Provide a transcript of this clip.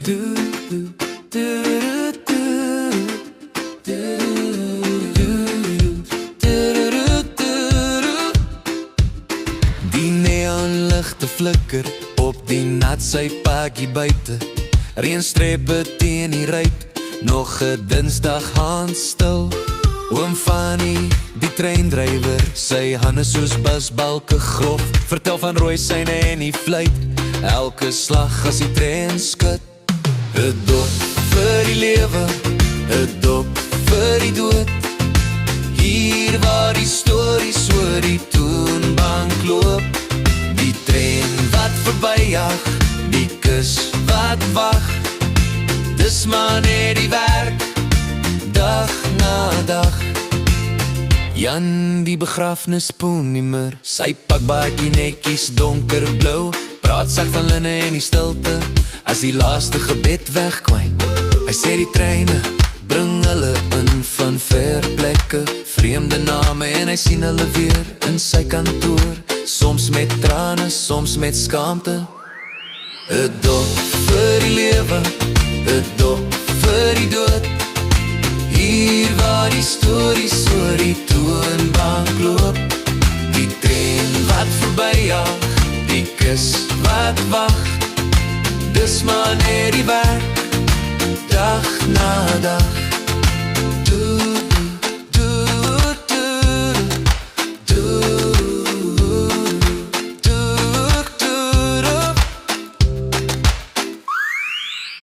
Die neonligte flikker op die nat sypaadjie buite. Reënstrepe teen die ruit, nog 'n Dinsdag handstil. Oom Fanny, die treindrywer, sy hande soos busbalke grof. Vertel van rooi syne en die fluit, elke slag as die trein skud. 'n Dop vir die lewe, 'n dop vir die dood. Hier waar die stories oor die toonbank loop. Die trein wat verbyjag, die kus wat wag. Dis maar net die werk, dag na dag. Jan die begrafnispoenimer, sy pak baadjie netjies donkerblou. Praat sak van linne en die stilte, as die laaste gebed wegkwyn. Hy sê die treine bring hulle in van ver plekke, vreemde name en hy sien hulle weer in sy kantoor. Soms met trane, soms met skaamte. 'n Dop vir die lewe, 'n dop vir die dood. Hier waar die stories oor die toonbank loop. Die trein wat verbyjag, die kus wat wag. Dis maar net die werk, dag na dag.